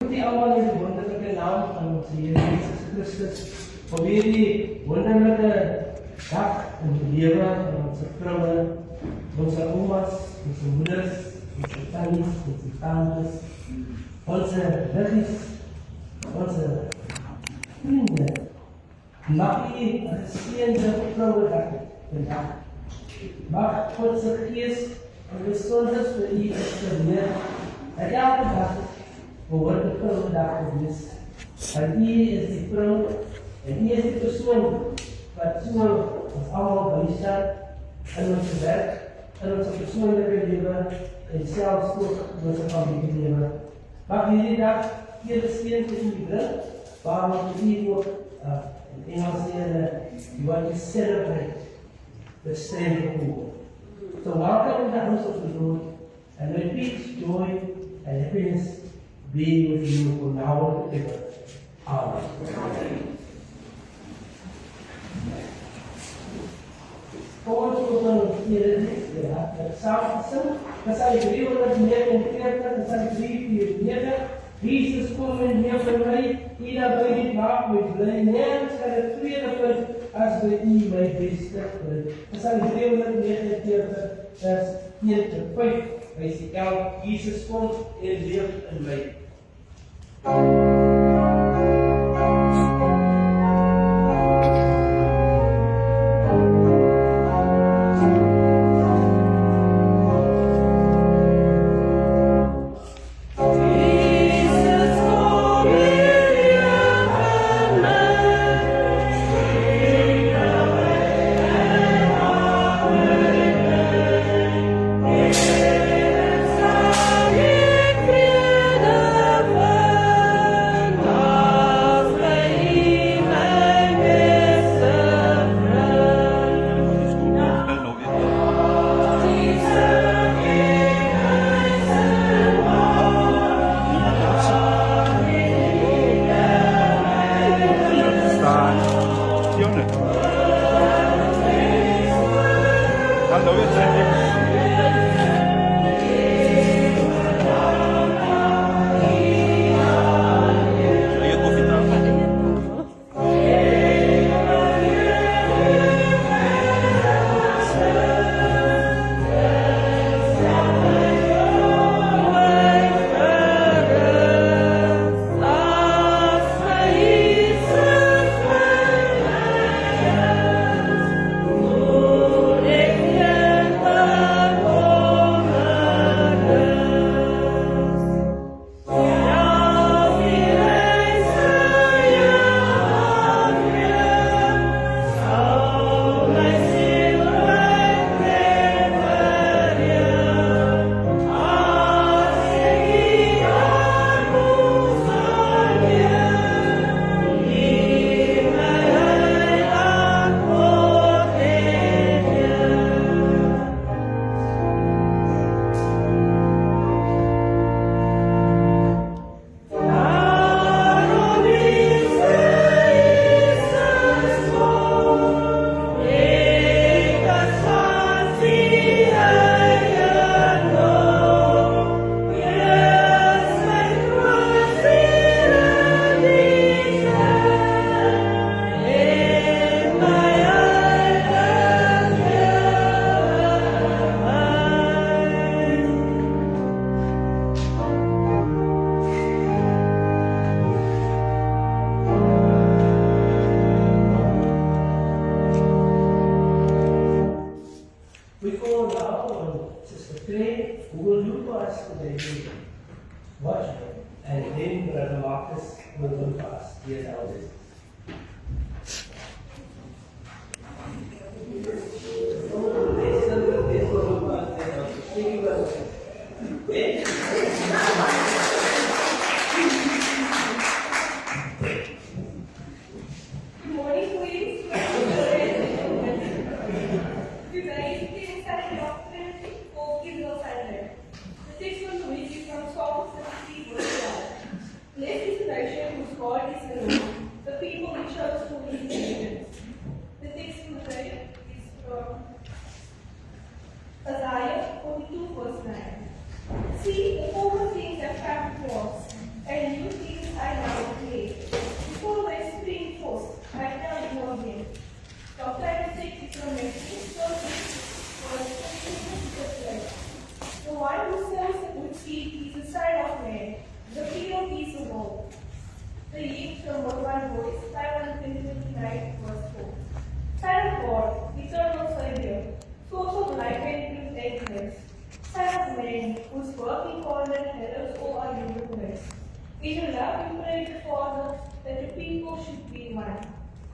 Die allemaal in de wonderlijke naam van onze Heer Jezus Christus. Vanweer die wonderlijke dag in het leven van onze vrouwen, onze oma's, onze moeders, onze tannies, onze tantes, onze liggies, onze vrienden. Mag u een geseënde vrouwendag vandaag. Mag Godse Geest en de zondes voor u inspireer en elke dag behoort de vrouwendag te wees. Want u is die vrouw en u is die persoon wat so ons allemaal bijstaat in ons werk, in ons persoonlijke leven en selfs ook in ons familieleven. Mag hierdie dag hier seën vir u bring, waarom u ook in Engels sê, you want to celebrate the strength of God. So welcome in the house of the Lord, and may peace, joy, and happiness be with you from now on forever. Amen. Volgens ons Here het saam gesing, Psalm 349, Psalm 349, Jesus kom en neem vir my, U dat by die maak my bly, nergens kan ek vrede vind, as by U my beste vind. Psalm 349, vers 1-5, hy sê, Jesus kom en leef in my.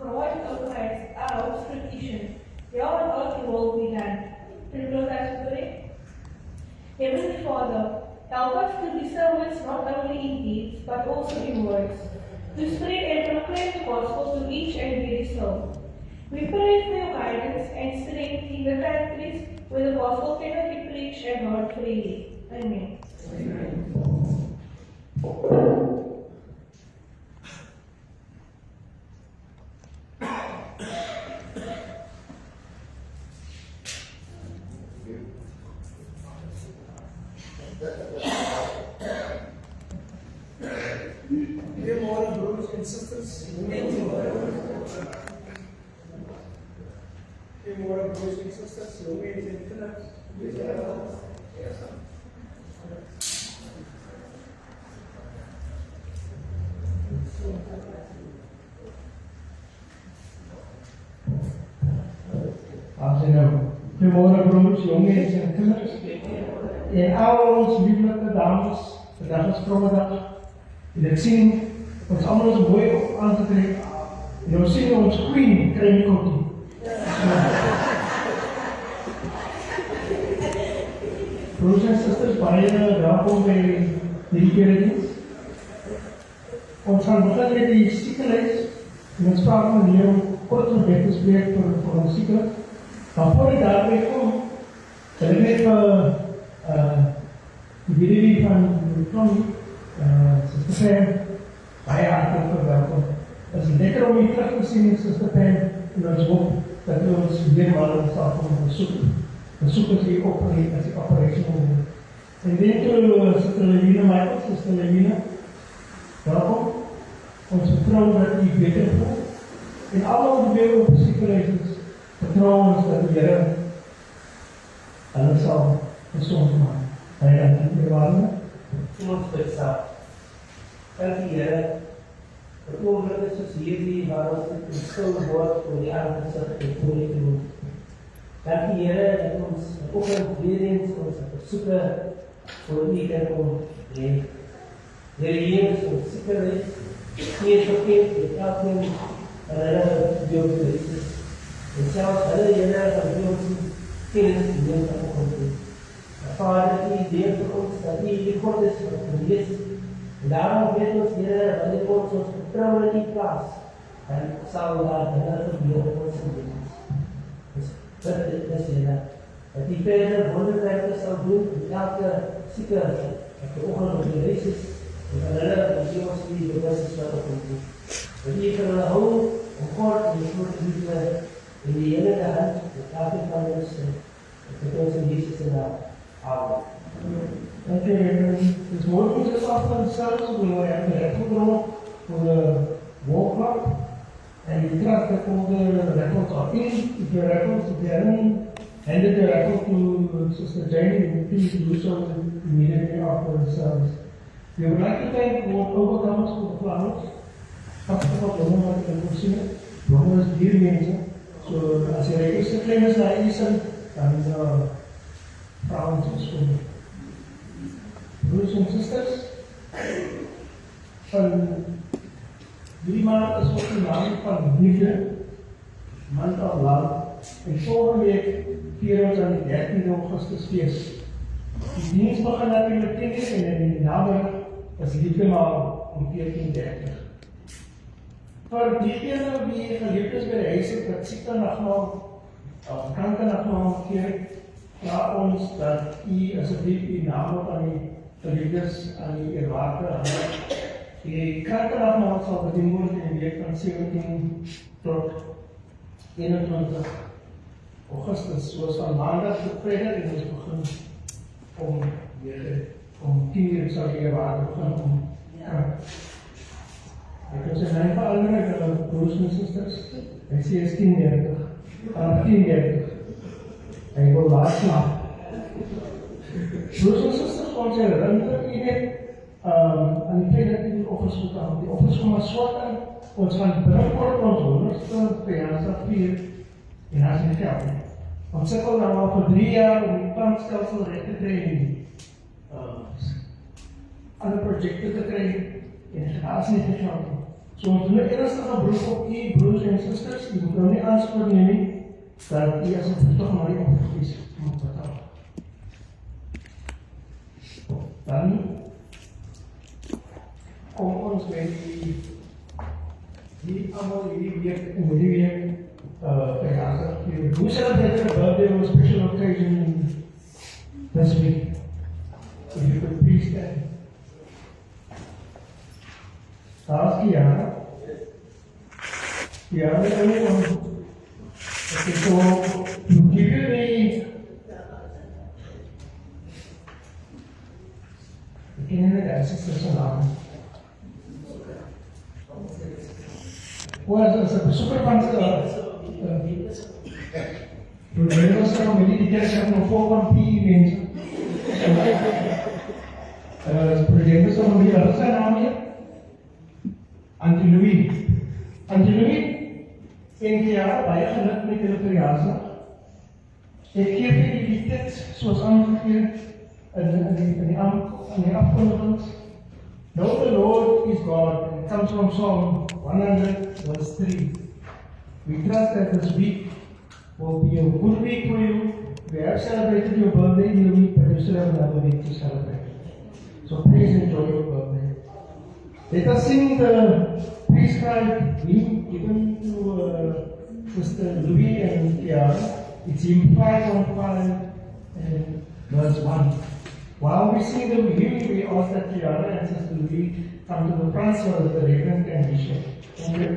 provide overrides our tradition. Your and earth will be done. Can you close eyes with me? Heavenly Father, help us to be servants not only in deeds but also in words, to spread and proclaim the gospel to each and every soul. We pray for your guidance and strength in the countries where the gospel cannot be preached and heard freely. Amen. Dear morning, brothers and sisters. Dear morning, brothers and sisters. Goeiemôre broers, jongens en kinders. En al ons lieflijke dames, vandaag is Vrouwendag. En ek sien ons allemaal is mooi op aangetrek. En ons sien ons queen kry nie kokkie. Broers en sisters, baie welkom by die kerediens. Ons gaan begin met die siekenlijst. En ons vraag van die om kort en bed te spreek vir ons siekenlijst. Maar voor ik daarbij kom, wil ik even de video van Tony, Sister Pam, baie hartelijk verwelkom. Het is lekker om je terug te zien, Sister Pam, en ons hoop dat we ons weer maar sal kom besoeken. Besoeken die operation. En denk u, Sister Levina Michael, Sister Levina, welkom. Ons vertrouwen dat u beter voelt. En allemaal de weer op de ziekenhuis. Vertrouwen ons dat de Heer hulle sal gezond maken. Baie dankie, Heer. Kom ons bid saam. Dankie, Heer, vir oomblikke soos hierdie waar ons in stil word voor die aangesig en voor die doen. Dankie, Heer, dat ons vanoggend weer eens ons versoeke voor u kan kom leef. Heer Jezus, ons sekerheid, geen vergeet met elkeen en hulle deel is. En zelfs hulle Here van wie ons kennis neem vanoggend doen. Vader, u deel vir ons dat u die God is wat genees. En daarom weet ons, Here, wanneer ons ons vertrouwen in u plaas, dan sal daar dinge gebeur in ons lewens. Dus bid dit is, Here, dat u verder wonderwerke sal doen in elke sieke wat vanoggend op die reis is, en van hulle wat u ons die bewus is wat op ons doen. Dat u vir hulle hou om kort en groot liefde in die hele hand, met elke van ons, met ons in Jesus' naam. Amen. Dank u, het is mooi om ons af van zelfs, we hebben de rechtgedrongen voor de wolklap. En die trust that all the records are in, if the records, if they are in, handed the record to Sister Jane, please do so immediately after the service. We would like to thank all overcomers for the flowers. Prachtig wat jongen wat ik heb gezien. Jongen is dier mensen. So, as jy register claim is na Eason, dan vrouwens is goed. Broers en sisters, van 3 maanden is ook die maand van liefde, maand of love. En volgende week vier ons aan die 13e Augustus feest. Die dienst begin natuurlijk 10 en in die namiddag is liefde maal om 14:30. Voor diegene wie geliefd is bij de huis, dat ziekte nachtmaal of kankernachtmaal kerk, vraag ons dat u alsjeblieft uw naam op aan die geliefdes, aan die eerwaarde, aan die kankernachtmaal zal bedien worden in de week van 17 tot 21 Augustus. Zoals van maandag tot vrijdag en ons begin om 10 uur zal de eerwaarde beginnen om ik heb zijn naam veranderd, broers en sisters. Hij is 10:30. Vanaf 10:30. Hij wil laat slapen. Broers en sisters, ons herinneren iedereen aan die feit dat die offers moet aan. Die offers komen zwart aan. Ons gaan binnenkort ons 100ste verjaarsdag vieren in huis en geld. Ons sikkel nou al voor 3 jaar om die plantstelsel recht te krijgen. Alle projecten te krijgen. En het gaat niet geld. So ons doen 'n ernstige beroep op u broers en susters, u moet nou nie aanspoor neem nie, dat u as 'n voertuig maar die opgekies moet betaal. Dan kom ons by die allemaal hierdie week en hierdie week verjaardag. Hoe celebrate a birthday or a special occasion this week? If you could please stand. Ask Kiara. Kiara, okay, so to give you the access to well, super fun Auntie Louis. Auntie Louis, en Kiara, baie geluk met julle verjaarsdag. Ek gee vir die tickets soos aangegee in die afkondigings. Know the Lord is God, and it comes from Psalm 100, verse 3. We trust that this week will be a good week for you. We have celebrated your birthday in the week, but you still have another week to celebrate. So please enjoy your birthday. Let us sing the prescribed hymn given to Sister Louis and Kiara. It's hymn 515 and verse 1. While we sing the hymn, we ask that Kiara and Sister Louis come to the front so that the Reverend can be shared. Thank you.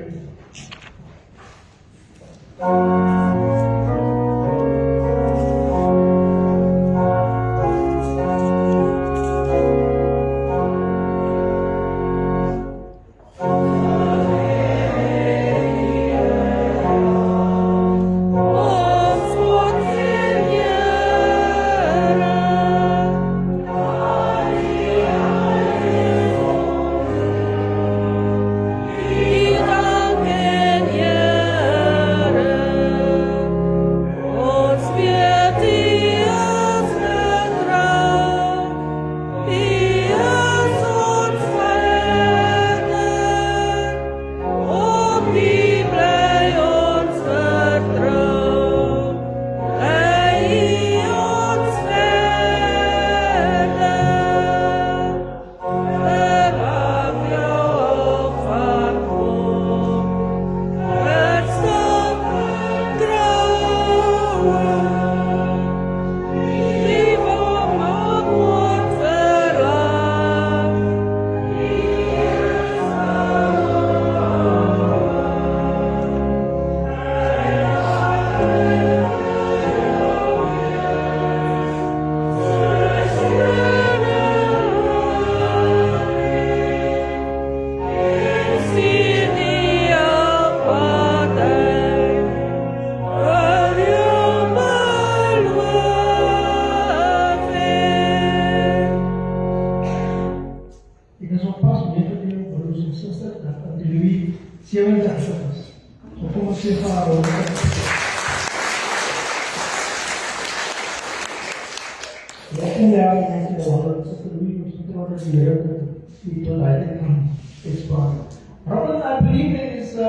Robert, I believe there is a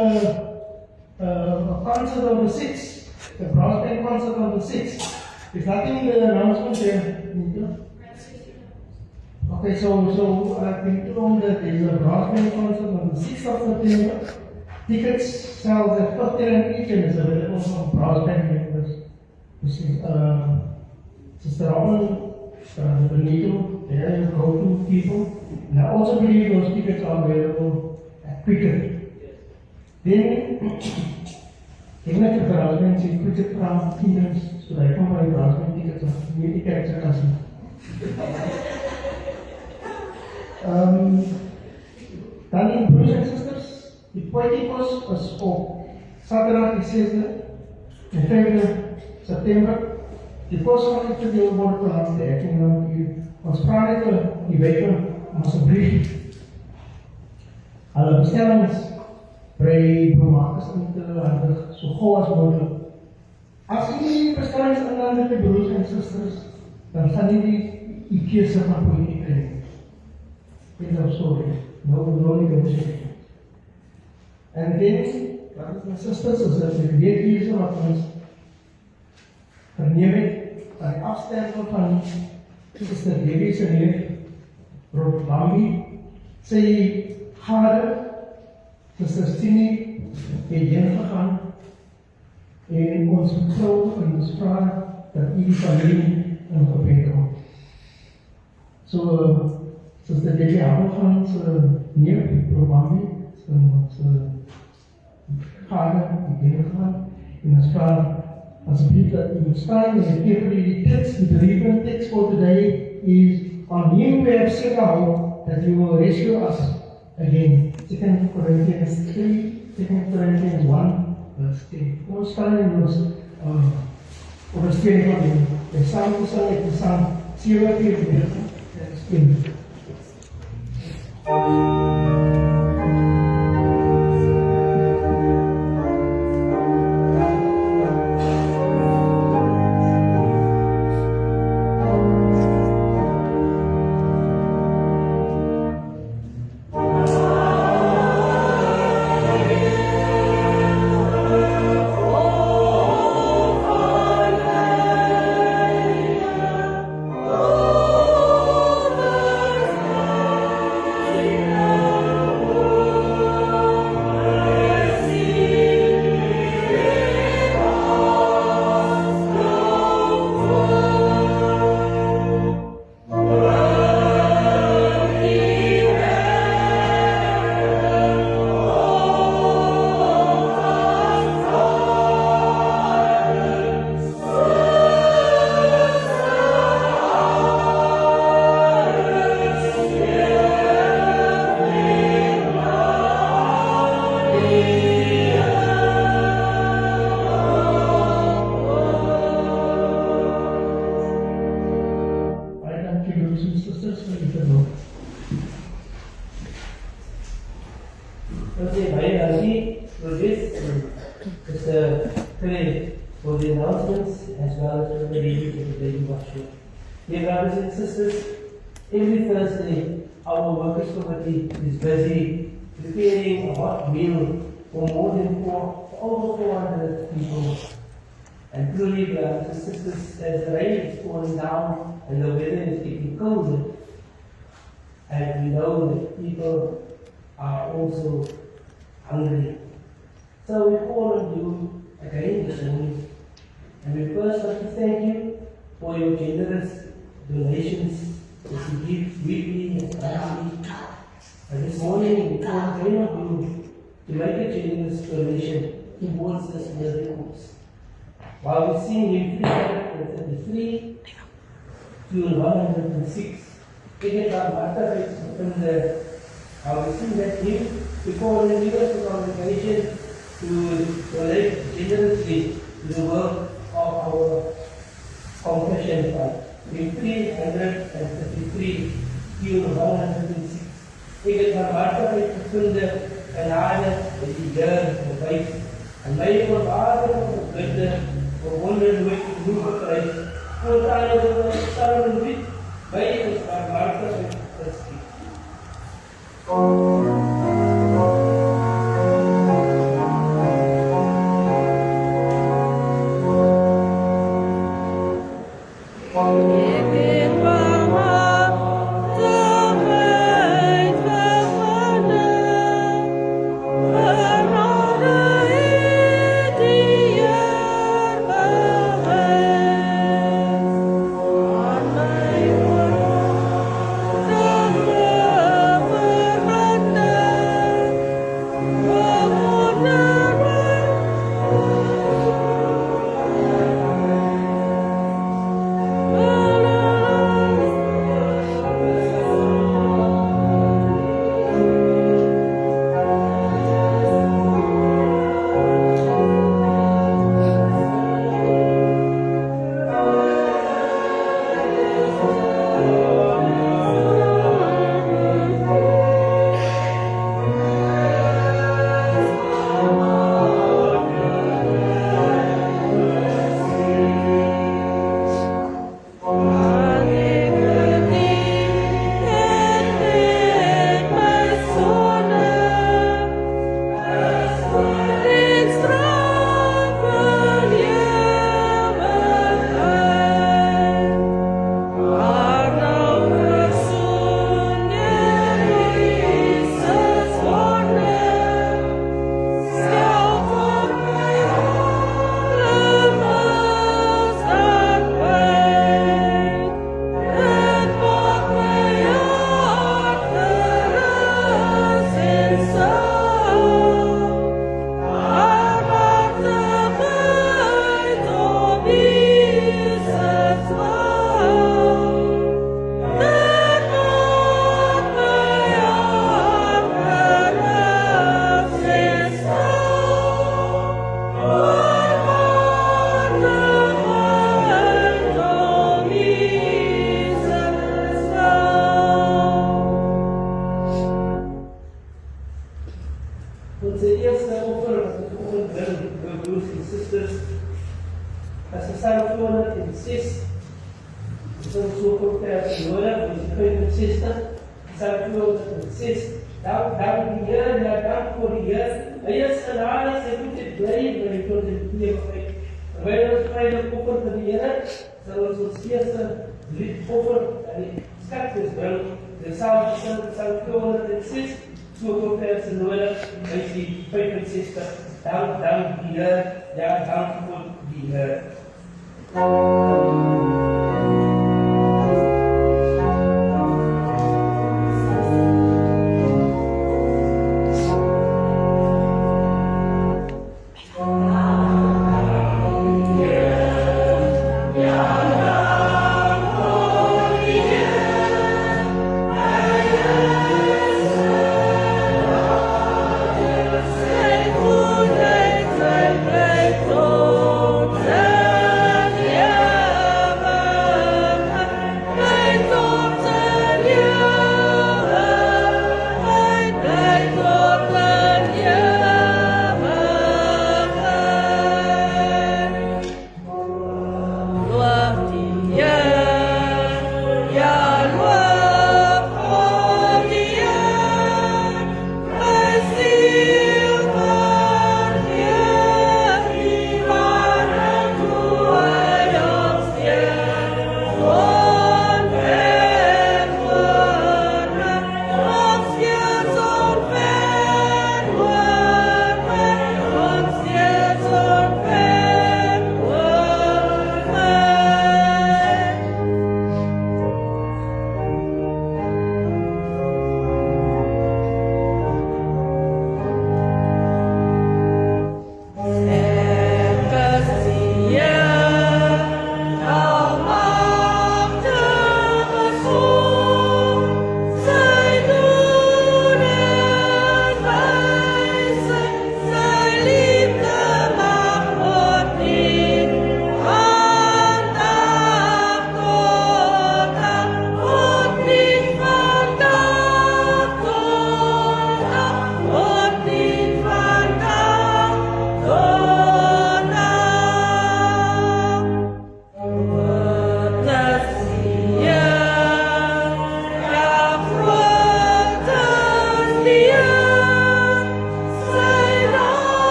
concert on the 6th, the brass band concert on the 6th. Is nothing in the announcement there? Okay, so I've been told that there is a brass band concert on the 6th of September. Tickets sell at 50 rand each and is available from brass band members. Sister Robin, Benito, they are your go-to people. And I also believe those tickets are available at Quicken. Then, even if the husband says, put it around kingdoms, so I come by the husband tickets of maybe character cousin. Dan in broers en sisters, die Poetikos is op Saterdag die 6de en 5de September. Die kos gaan nie verdeel word vanaf die hekking dan ons vra net die weke om asseblief hulle bestellings brei bemakers in te handig so gauw as moontlik. As jy nie bestellings inhandig die broers en sisters, dan gaan nie die keuse van politiek kry. End of story. No negotiation. En then, brothers and sisters, as ek die leerkeuze wat ons verneem het, aan die afsterwe van Sister Debbie se neef, Rob Bambi, sy gade, Sister Stine, het heen gegaan, en ons vertrouw en ons vraag dat u die familie in gebed hou. So, Sister Debbie hou van sy neef, Rob Bambi, sy gade, het heen gegaan, en ons vraag asseblief dat u moet staan en ek gee vir die text, the relevant text for today is on him we have set a hope that you will rescue us again. 2 Corinthians 3, 2 Corinthians 1, verse 10. Ons staan in ons ondersteuning van die. En saam gesang het die sang 47, vers 10. For the announcements as well as for the reading of the daily worship. Dear brothers and sisters, every Thursday our workers committee is busy preparing a hot meal for more than over 400 people. And truly, brothers and sisters, as the rain is pouring down and the weather is getting colder, and we know that people are also hungry. So we call on you again this morning. And we first want to thank you for your generous donations that you give weekly and monthly. And this morning we call on you to make a generous donation towards this miracles. While we sing in 333 to 106, while we sing that hymn, we call on the leaders of the congregation to donate generously to the work of our compassion fund. In 333 to 106, ik het maar waarschijnlijk gevonden en aarde met die deur en wijs. En mij voor waarde van het witte, voor wonderen nooit genoeg gekrijgt. Voor het aarde van het starren wit, wij het maar waarschijnlijk geschikt. Thank you. broers en susters, as Psalm 206, is ons soveel verse nodig, ons 65, Psalm 206, dank die Here, ja, dank voor die Here, hy is genade, sy voete bly tot die eeuwigheid. Terwyl ons vrylik offer vir die Here, sal ons eerste lied offer aan die skatkis bring, die Psalm 206, soveel verse nodig, is die 65, dank die Here, ja, dank voor die Here.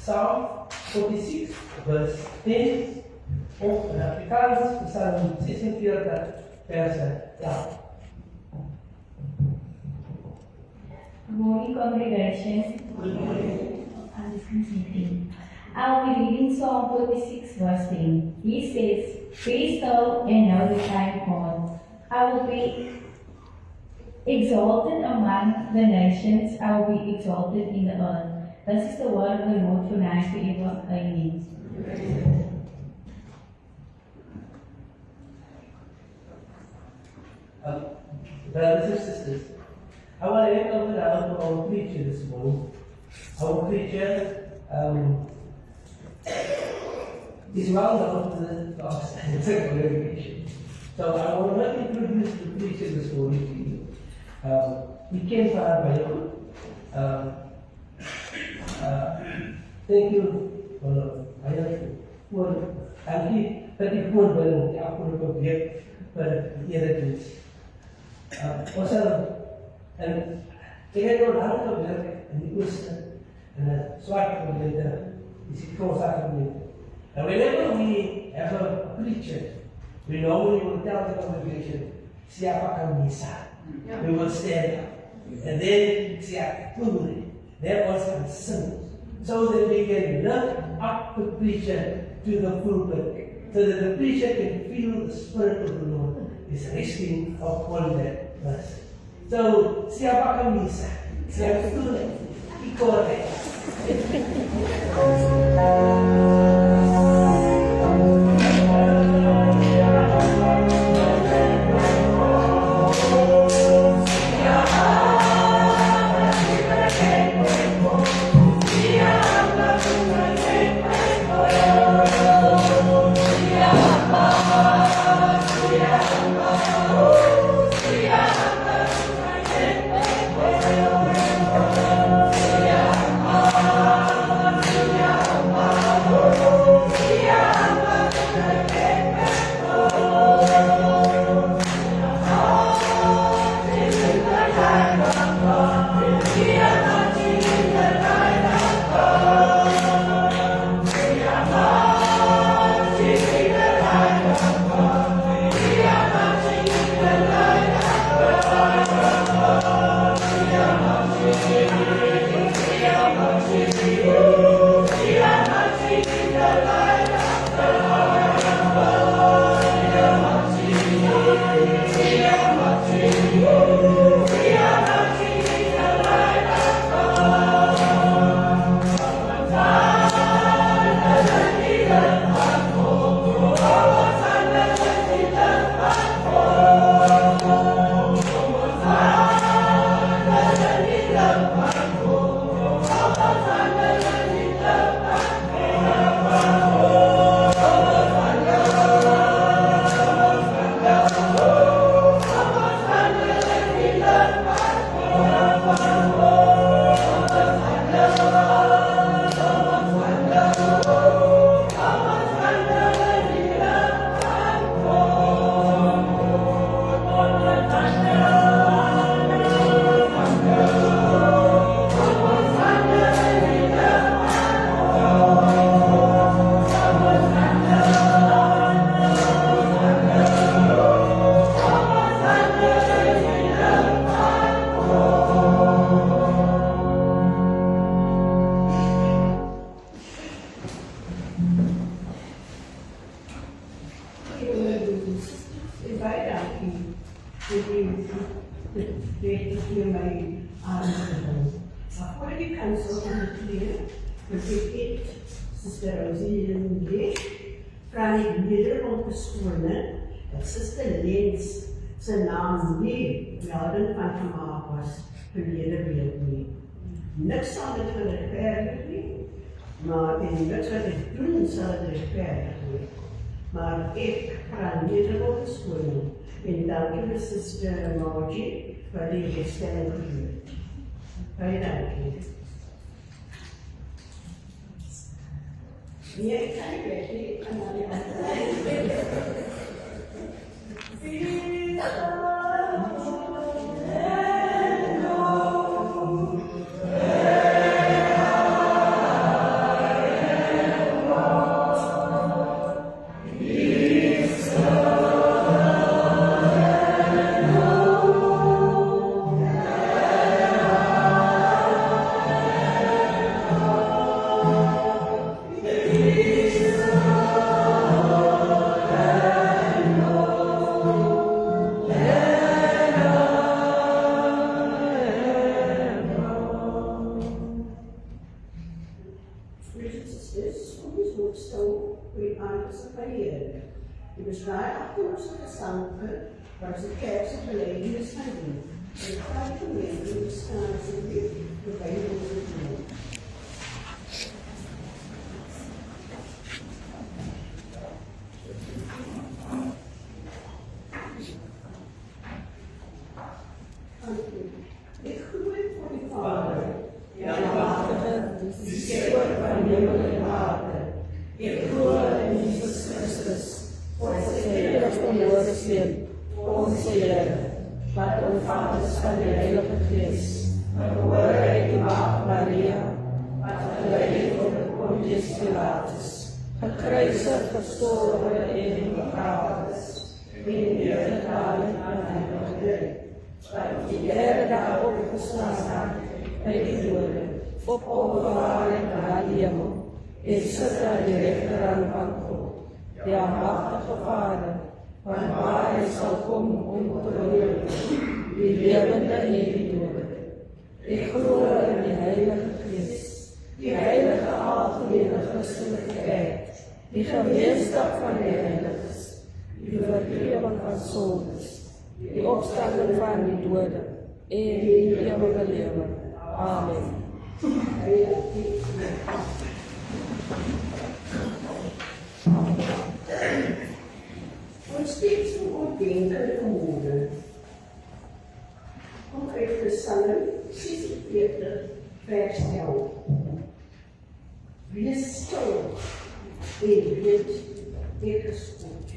Psalm 46, vers 10, of in Afrikaans, Psalm 46, vers 11. Morning congregation. I'm just continuing. I'll be reading Psalm 46 verse 10. He says, "Be still and know that I am God. I will be exalted among the nations. I will be exalted in the earth." This is the word of the Lord for now and forever. Amen. Brothers and sisters, I want to hand over now to our preacher this morning. Our preacher is well known to the last congregation. So I want to introduce the preacher this morning to you. He came from our Bible. Thank you for voor de afgelopen project voor de eredienst. En ik heb nog lang gewerkt in de oosten en de zwarte gemeente, die Sikhosa gemeente. And whenever we have a preacher, we normally will tell the congregation, siapa akan bisa? We will stand up. And then siapa puri, they all can sing. So that we can lift up the preacher to the pulpit, so that the preacher can feel the Spirit of the Lord is resting upon that person. So, siapa akan bisa? Siapa itu? Ikut. Niks zal het gerechtvaardig nie, maar in niks wat ik doen zal het rechtvaardig nie. Maar ik ga nederig verskoning en dank u Sister Margie voor die herstelling gebeurd. Baie dankie. Nee, ik kan niet weg, nee, ik kan naar die andere. moet stil voor die aarde se verheer. Die bespraak achter ons gesanke, waar ze kerk se beleidings gaan doen. En graag gemeente bestaan ze weer voorbij onze doen. Ik groei voor die Vader, ja, Machtige, die schepper van hemel en aarde. Ik geloof in Jesus Christus, onze enige verloren Seen, onze Heer, wat ontvangen is van de Heilige Geest, geboren uit de Maagd Maria, wat geleden onder Pontius Pilatus, gekruisigd, gestorven en begraven is, in de dagen aan hem gereed. Wat die derde dag opgestaan bij de doden, op openbaring naar de hemel, en zit aan de rechterhand van God, de almachtige Vader, van waar hij zal komen om te oordelen, die levende en die doden. Ik geloof in de Heilige Geest, die heilige algemene christelijke kerk, die gemeenschap van de heiligen, die vergeving van zondes, die opstanding van die doden en die eeuwige leven. Amen. Ons steeds ondenkende moeder. Kom uit Psalm 46, vers 11. Wees stil en weet, ek is goed.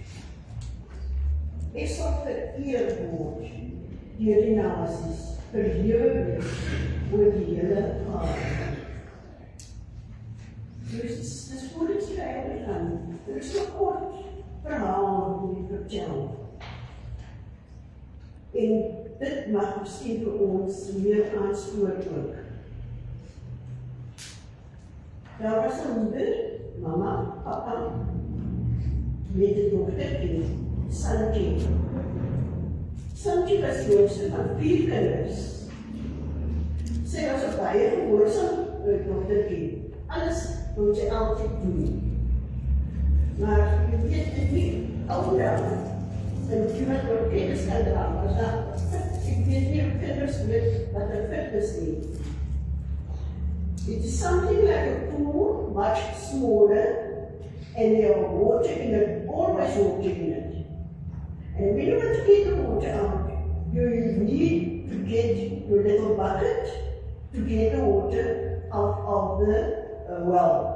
Ek sal vereer word deur die nasies, verhewe wees oor die hele aarde. Dus voor het schrijven gaan, er is een kort verhaal die ik vertel. En dit mag misschien voor ons meer aanspoorlijk. Daar was een moeder, mama, papa, met de dochtertje, Sanji. Sanji was de jongste van 4 kinders. Zij was een baie gehoorzaam dochtertje. Alles moet je altijd doen. Maar je weet het niet, ouder. En je bent ook kennis gedaan. Ik weet niet of kinders weten wat een fitness is. It is something like a pool, much smaller, and there are water in it, always water in it. And when you want to get the water out, you need to get your little bucket to get the water out of the well.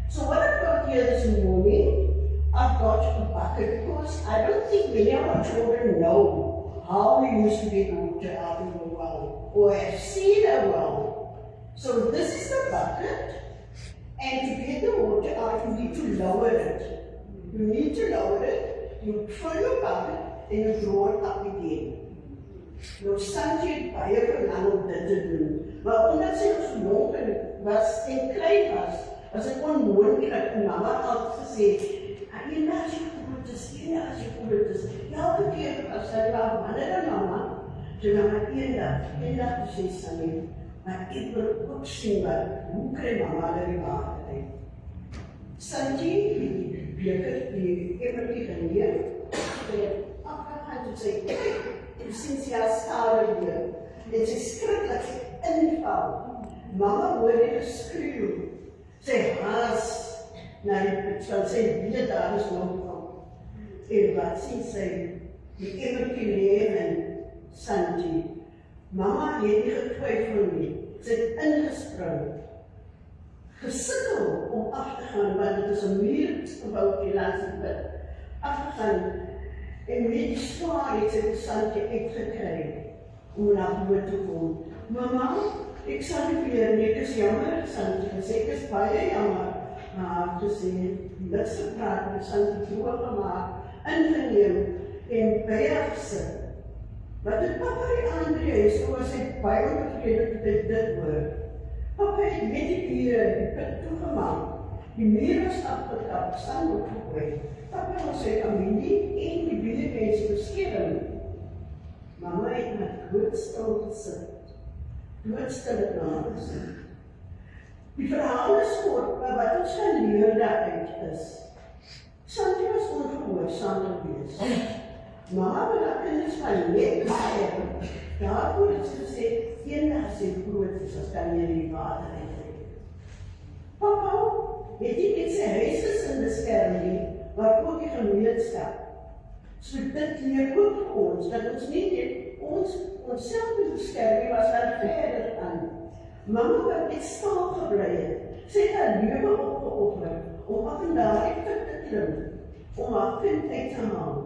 So what I've got here this morning, I've got a bucket because I don't think many of our children know how we used to get water out of the well or have seen a well. So this is the bucket, and to get the water out you need to lower it. You need to lower it, you fill your bucket and you draw it up again. Nou Sanji het baie verlang om dit te doen, maar omdat sy ons jonk was en klein was het onmoontlik en mama het altyd gesê, eendag as jy groot is, elke keer as sy wou wanneer en mama, sy nou maar eendag te sê Sanji, maar ek wil ook sien hoe kry mama hulle die water uit. Sanji het die beker, die emmertjie geneem, en afgegaan toe sê, toe sien sy haar skade weer, en sy skrik dat sy inval. Mama hoor die geskreeuw, sy haas na die put, want sy weet daar is nog van. En wat sien sy, die emmertjie neem en Sanji. Mama het nie getwyfel nie, sy het ingespring, gesikkel om af te gaan, want het is een muur gebouwd die langs die put, afgegaan, en met die zwaar het sy die Sanji uitgekry, om na boot te kom. Mama, ek sal nie weer nie, ek is jammer, Sanji, ek is baie jammer, maar te sê, niks gepraat, met Sanji doorgemaak, ingeneem, en by haar gesit. Maar toe papa die ander huis, was hy baie ontevrede toe dit hoor. Papa het met die dieren die put toegemaak. Die muur was afgekap, staan opgegooi. Papa was sy familie en die buurmense beskerm. Mama het met doodstil gesit. Doodstil het na gesit. Die verhaal is kort, maar wat ons gaan leer daaruit is, Santi was ongehoorsaam geweest. Maar wat haar kinders van net beskerm, daarvoor het sy gesê, eendag as jy groot is, as kan jy die water uitdrink. Papa het nie net sy huisgesin beskerm nie, maar ook die gemeenskap. So dit leer ook vir ons, dat ons nie net onsself moet beskerm nie, maar dan verder aan. Mama wat net staan gebly het, sy het haar lewe opgeoffer, om af en daar te klim, om haar kind uit te haal.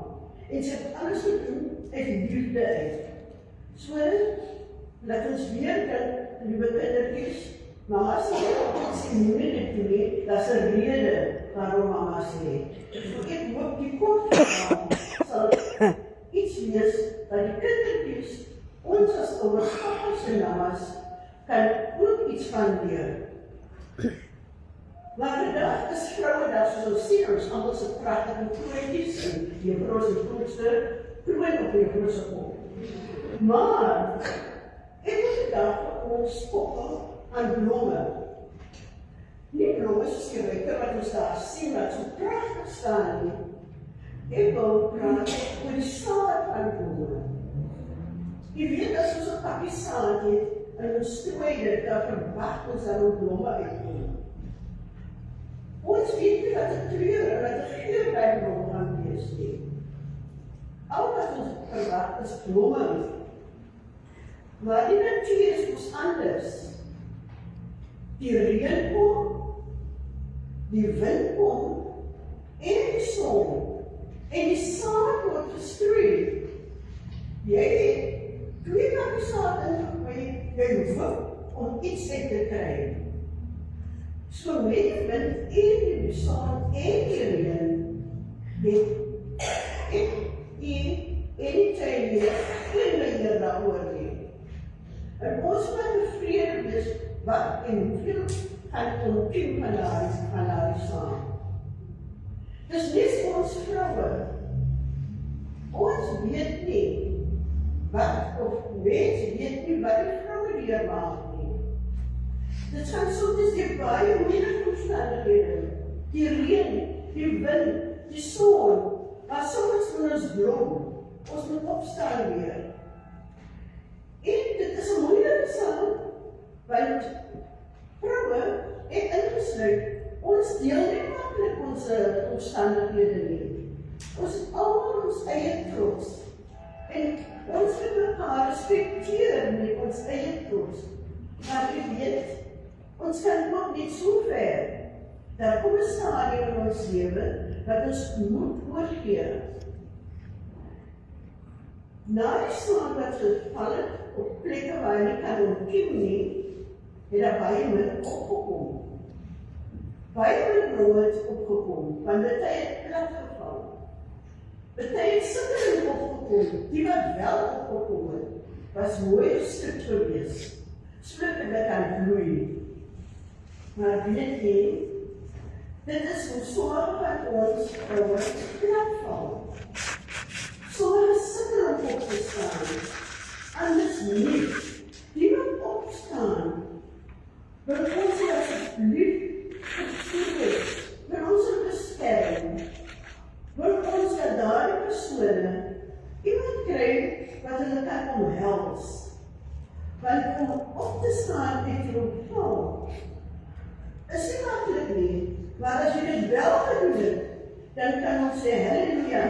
En sy het alles gedoen uit liefde uit. So, laat ons weer dink, liewe kindertjies, mama sê, ons sê moeilijk toe nie, dat is 'n rede waarom mama sê. So ek hoop die kort verhaal sal iets wees, dat die kindertjies, ons as ouers, papas en mamas, kan ook iets van leer. Maar vandag is Vrouwendag, soos ons sien, ons allemaal so prachtige kroonjies en die broos en grootste kroon op die broos op. Maar, ek moet die dag vir ons koppel aan blomme. Nie blomme soos die ruiter wat ons daar sien, wat so prachtig staan nie. Ek wil praat oor die saad van blomme. Jy weet, as ons 'n pakkie saad het, en ons strooi dit, dan verwag ons dat ons blomme uitkom. Ons weet nie wat 'n kleur en wat 'n geur by blomme gaan wees nie. Al wat ons verwag is blomme. Maar die natuur is ons anders. Die reën kom, die wind kom, en die son, en die saad word gestrooi. Jy het 2 pakkies saad ingegooi, jy hoef om iets uit te kry. So met die wind en die saad en die reën, het ek en die tuin geen leer daaroor nie. En ons moet tevrede wees wat en hoeveel gaan ontkiem van die saad. Dis net ons vroue. Ons weet nie wat of mens weet nie wat die vroue deurmaak nie. Dit gaan soms deur baie moeilike omstandighede. Die reën, die wind, die son, maar soms moet ons blom. Ons moet opstaan weer. En dit is 'n moeilike saak, want vroue, ek ingesluit, ons deel nie maklik ons omstandighede nie. Ons het almal ons eie trots. En ons moet mekaar respekteer met ons eie trots. Maar jy weet, ons kan ook niet so ver. Daar kom 'n stadium in ons lewe dat ons moet oorgee. Na die saad wat geval het op plekke waar jy nie kan ontkiem nie, het daar baie min opgekom. Baie min brood opgekom, want dit het plat geval. Dit het sikkeling opgekom, die wat wel opgekom het, was mooi geskik gewees. Split dit kan bloei. Maar weet jy, dit is hoe sommige van ons ouers platval. Sommige sikkeling op te staan, anders nie. Die wat opstaan, wil ons asseblief verstoor, wil ons beskerm, wil ons dat daardie persone iemand kry wat hulle kan omhels. Want om op te staan en te ontval, is nie maklik nie, maar as jy dit wel gedoen het, dan kan ons sê, halleluja,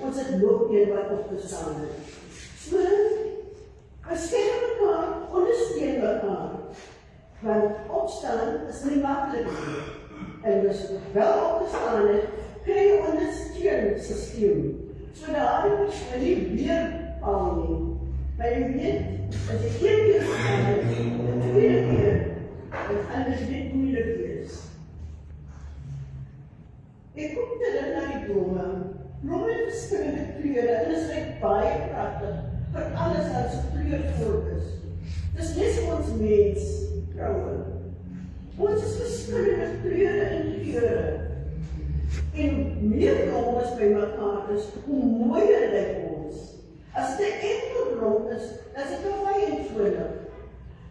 ons het nog een wat opgestaan het. So, beskerm mekaar, ondersteun mekaar, want opstaan is nie maklik nie. En as jy wel opgestaan het, kry jy ondersteunsisteem, so daardie persoon nie weer val nie. Maar jy weet, as jy een keer gestaan het, die tweede keer, dat anders dit moeilik is. Ek kom terug na die blomme. Blomme het verskillende kleure en is baie pragtig, vir alles as kleurvol is. Dis net ons mens, vroue. Ons is verskillende kleure en kleure. En meer blomme as by mekaar is, hoe mooier lyk ons. As dit enkel blom is, dan is dit baie eenvoudig.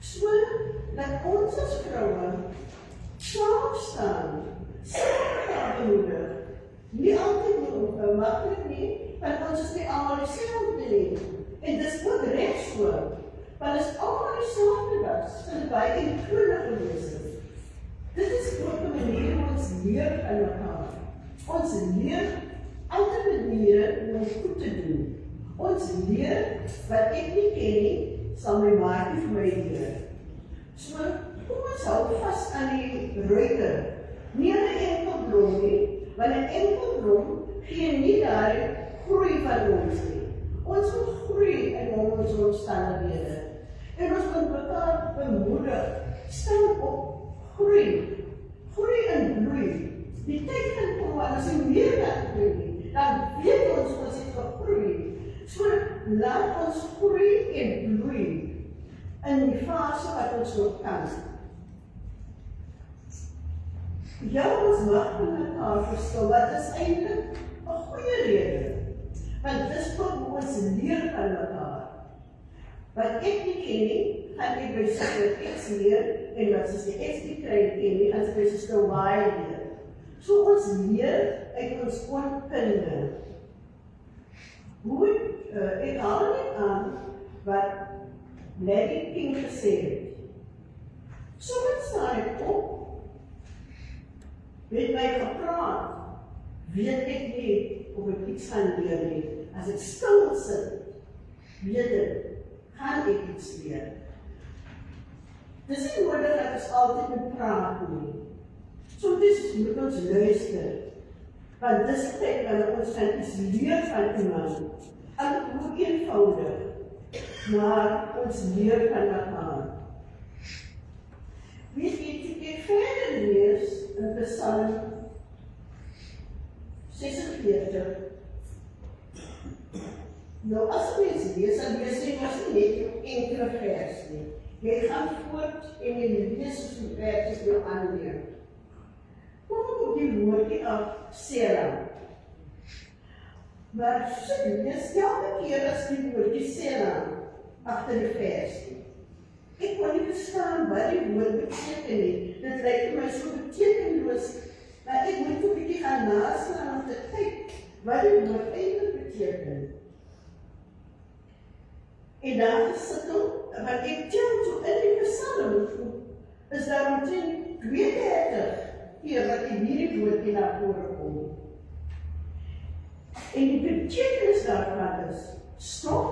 So, dat ons as vroue saam staan, saam bemoedig. Nie altyd maklik nie, want ons is nie allemaal dieselfde nie. En dis ook reg so, want as allemaal dieselfde was, sal dit baie eenvoudig gewees het. Dit is ook 'n manier hoe ons leer aan mekaar. Ons leer ander maniere om goed te doen. Ons leer wat ek nie ken nie, sal my maakie vir my leer. So, kom ons hou vas aan die ruiter. Nie aan 'n enkel bron nie, want 'n enkel bron gee nie daardie groei van ons nie. Ons moet groei in ons omstandighede. En ons moet mekaar bemoedig. Staan op, groei. Groei en bloei. Die tyd gaan kom, as jy meer kan groei, dan weet ons het gegroei. So, laat ons groei en bloei in die fase wat ons nog kan. Ja, ons mag met mekaar verstaan, wat is eintlik 'n goeie rede. Want dis wat ons leer van mekaar. Wat ek nie ken nie, gaan ek by Suster X leer, en wat Suster X nie kry ken nie, as by Suster Y leer. So ons leer uit ons onkunde. Hoe, ek haal nie aan wat Larry King gesê het. Soms staan ek op, met my gepraat, weet ek nie of ek iets gaan leer nie. As ek stil sit, weet ek, gaan ek iets leer. Dis nie nodig dat ons altyd moet praat nie. So dis moet ons luister. Want dis tyd wanneer ons gaan iets leer van iemand. En hoe eenvoudig, maar ons leer van mekaar. Weet jy, toe ek verder lees in Psalm 46. Nou, as mens lees, dan lees jy mos nie net jou enkele vers nie. Jy gaan voort en jy lees soos die versjes jou aanleer. Kom op die woordjie af, Selah. Maar so lees elke keer as die woordjie Selah agter die vers nie. Ek kon nie verstaan wat die woord beteken nie. Dit lyk vir my so betekenloos, maar ek moet 'n bietjie gaan naslaan om te kyk wat die woord eintlik beteken. En dan gesikkel, wat ek tel so in die Psalm, is daar omtrent 32 keer wat hierdie woordjie na vore kom. En die betekenis daarvan is stop,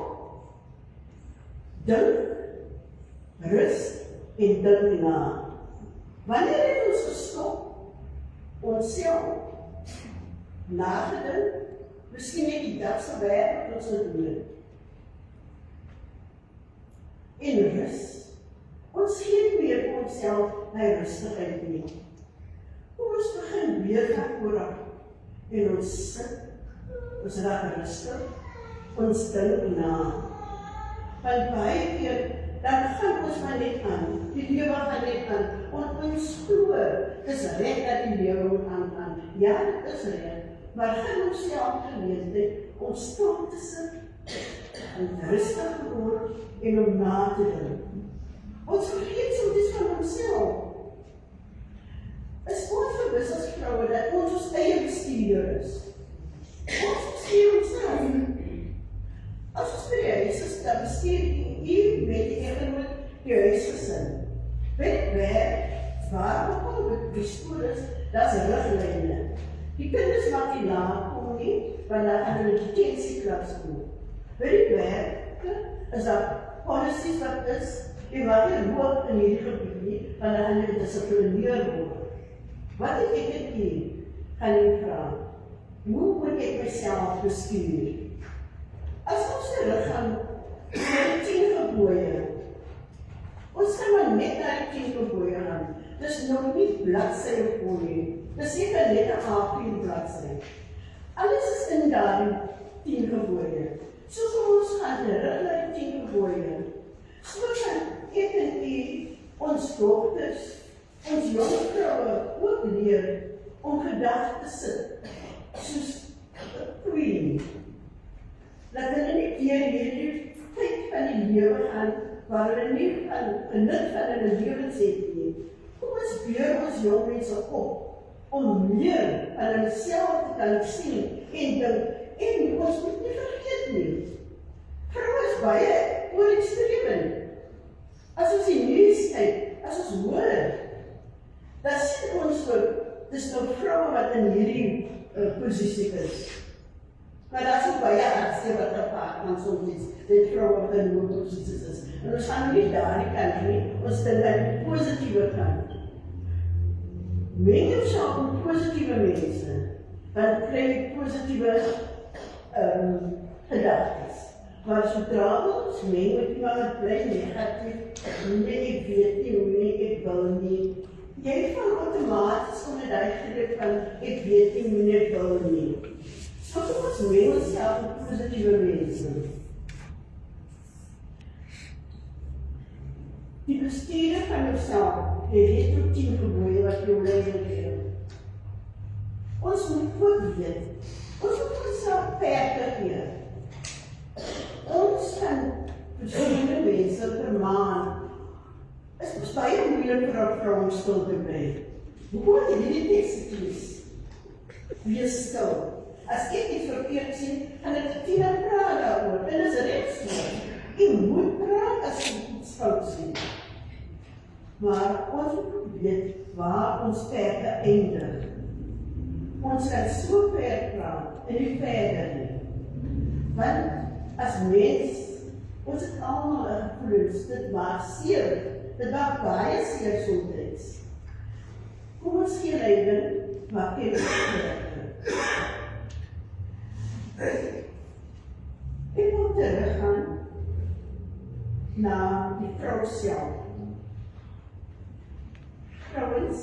dink, rus en dink na. Wanneer het ons gestop, onsself nagedink, miskien net die dagse werk wat ons moet doen. En rus. Ons gee nie meer vir onsself my rustigheid nie. Ons begin weer van vooraf en ons sit, ons raak rustig, ons dink na. Want baie keer, dan gaan ons maar net aan, die lewe gaan net aan, want ons glo, dis reg dat die lewe moet aangaan. Ja, dit is reg, maar gaan ons self geleentheid om stil te sit, en rustig word en om na te dink. Ons vergeet soms van onsself. Is ons gewis as vroue dat ons eie bestuurder is? Ons bestuur onsself. As ons by die huis is, dan bestuur jy met die echtgenoot die huisgesin. By die werk, waar ook al die skool is, dat is riglyne. Die kinders mag nie nakom nie, want dan gaan hulle detentieklas doen. By die werk is daar policies wat is, jy mag nie rook in hierdie gebied nie, want dan gaan jy gedisciplineer word. Wat het ek dit hier? Gaan jy vraag, hoe moet ek myself bestuur? As ons teruggaan na die 10 gebooie, ons gaan maar net na die 10 gebooie gaan. Dis nog nie bladsy op nie. Dis seker net 'n A4 bladsy. Alles is in daardie 10 gebooie. So kom ons gaan terug na die 10 gebooie. So kan ek en u, ons dogters, ons jong vroue ook leer om gedag te sit, soos 'n queen. Dat hulle nie deur hierdie tyd van die lewe gaan, waar hulle nie van genut van hulle lewens het nie. Kom ons beur ons jong mense op om meer aan hulself te kan sien en dink, en ons moet nie vergeet nie. Vroue is baie oorextremend. As ons die nuus kyk, as ons hoor, dan sien ons dis nou vroue wat in hierdie posisie is. Maar dat is ook baie hartseer wat gepaard van soms iets, dit vroue wat in hoë posities is. En ons gaan nie daar die kant nie, ons dink aan die positiewe kant. Meng jouself met positiewe mense, dan kry jy positiewe gedagtes. Maar sodra ons meng met iemand wat bly negatief, nee, ek weet nie, nee, ek wil nie. Jy val outomaties onder die gedruk van, ek weet nie, nee, ek wil nie. So kom ons meng onsself met positiewe mense. Die bestuurder van jouself, jy weet ook 10 gebooie wat jou lewe leer. Ons moet ook weet, ons moet onsself perke gee. Ons kan verskillende mense vermaan. Is ons baie moeilik vir ons vrou om stil te bly. Hoekom het jy die tekst lees? Wees stil. As ek iets verkeerd sien, gaan ek Tina praat daaroor. En is rechtswoord. Jy moet praat as jy iets fout sien. Maar ons moet weet waar ons perke eindig. Ons kan so ver praat en nie verder nie. Want as mens, ons het allemaal een gevoelens, dit maak seer, dit maak baie seer soms. Kom ons gee leiding, maar ken ons verder. Ek wil teruggaan na die vrou self. Vrouwens,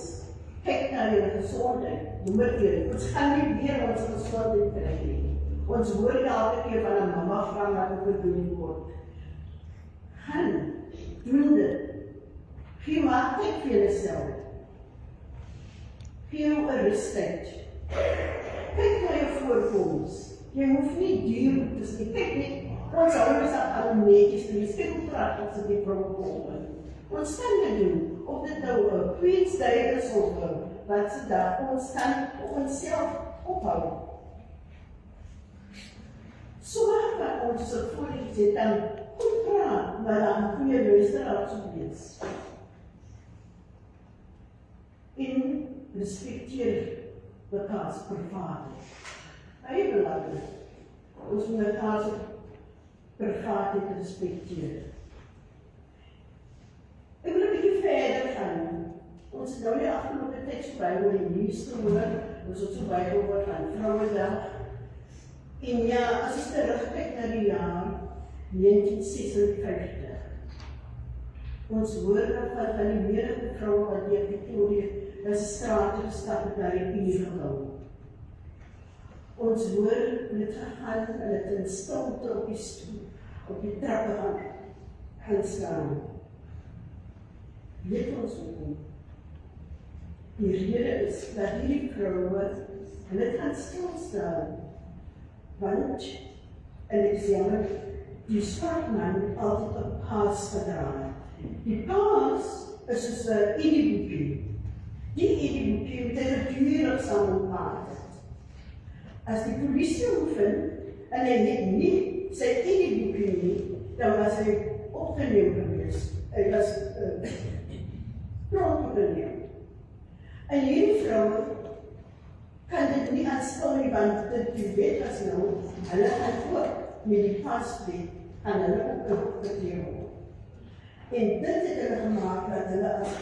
kyk na julle gezondheid. Nommer 1, ons gaan nie weer ons gezondheid kry nie. Ons hoor elke keer van 'n mamma vra wat ek gedoen word. Gaan, doen dit. Gee maar tyd vir jouself. Gee jou 'n respect. Kyk na jou voorkoms. Jy hoef nie duur te sê. Kyk nie, ons ouers al netjies te wees. Kyk hoe praat ons die voorkoms. Ons kan dit doen. Of dit nou 'n Queensday is of wat se dag, ons kan onsself ophou. Sorg dat ons voorlies het dan goed praat, maar dan goeie luisteraars moet wees. En respecteer mekaars privaatheid. Baie belangrik. Ons moet mekaars privaatheid respecteer. Ek wil 'n bietjie verder gaan. Ons het nou die afgelope tyd so baie oor die nuus gehoor, ons het so baie oor van Vrouedag. En ja, as ons terugkyk na die jaar 1956, ons hoor van die menige vroue wat deur Victoria as strate gestap het na die Uniegebou. Ons hoor dit gegaan en het in stilte op die stoel, op die trappe gaan staan. Weet ons hoekom? Die rede is dat hierdie vroue, en het gaan stilstaan, want, en ek sê jammer, die sparkman het altyd 'n paas gedra. Die paas is soos 'n idiboekie. Die idiboekie moet hy gedurig saamgepaard het. As die polisie oefen, en hy het nie sy idiboekie nie, dan was hy opgeneem geweest. Hy was opgeneem. En hierdie vrouwe kan dit nie aanskou nie, want die wet was nou, hulle gaan ook met die paswet aan hulle opgetree word. En dit het hulle gemaakt dat hulle as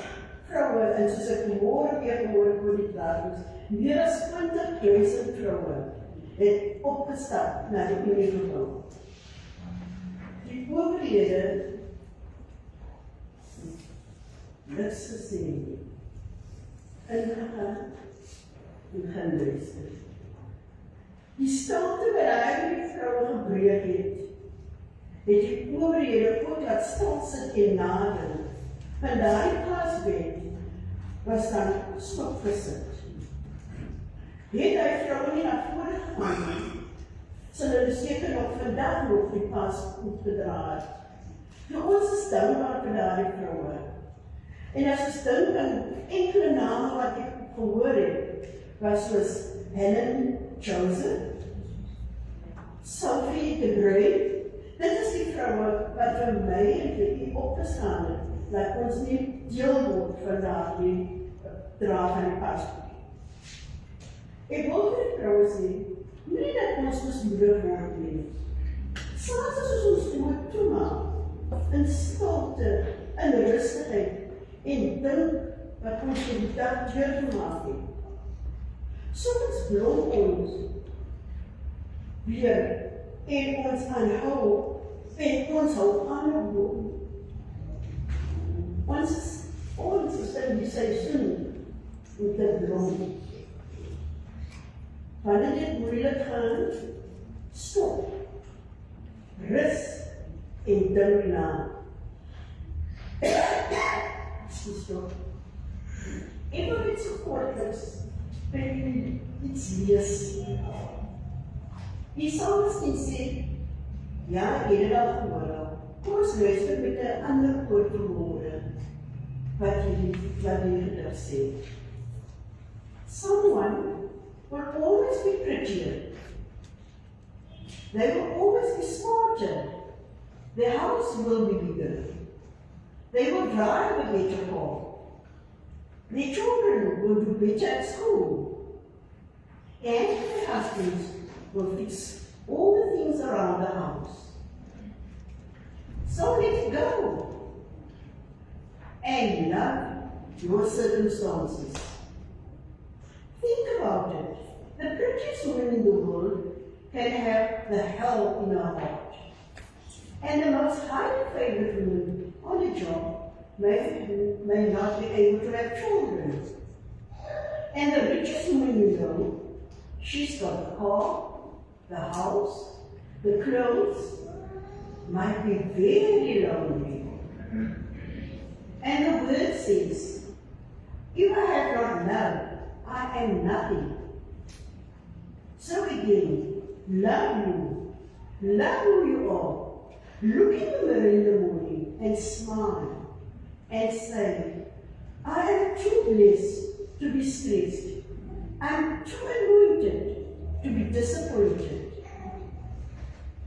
vrouwe, en soos ek morgen weer gehoor oor die plaats, meer as 20.000 vrouwe het opgestap na die Uniegebou. Die owerhede niks gesê nie. Ingegaan en gaan luister. Die stilte wat hy die vrouwe gebreek het die owerhede ook laat stil sit en nader. En daardie paswet was dan stopgesit. Het hy vrouwe nie na vore gegaan, sal hulle seker nog vandag nog die pas opgedra het. Nou ons is dankbaar vir daardie vrouwe. En as ons dink aan enkele name wat gehoor het, was soos Helen Joseph, Sophie de Bruyn. Dit is die vroue wat vir my en vir u opgestaan het, dat ons nie deel word van daardie dra van die paspoort. Ek wil vir die vroue sê, nie dat ons mismoedig word nie. Selfs as ons moet toemaak, in stilte, in rustigheid, en dink wat ons vir die dag deur gemaak het. Soms blom ons weer en ons aanhou en ons hou aanhou. Ons is in die seisoen om te blom. Wanneer dit moeilik gaan, stop, rus en dink na. Stop. Ek wil net so kortliks iets lees. Die Psalmist sê, ja, jy het al gehoor, kom ons luister met 'n ander korte woorde, wat die gedig sê. Someone will always be prettier. They will always be smarter. Their house will be bigger. They will drive a better car. Their children will do better at school. And their husbands will fix all the things around the house. So let it go. And love your circumstances. Think about it. The prettiest woman in the world can have the hell in her heart. And the most highly favored woman on the job may not be able to have children. And the richest woman you know, she's got the car, the house, the clothes, might be very lonely. And the word says, if I have not love, I am nothing. So again, love who you are. Look in the mirror in the morning and smile and say, I am too blessed to be stressed. I'm too anointed to be disappointed.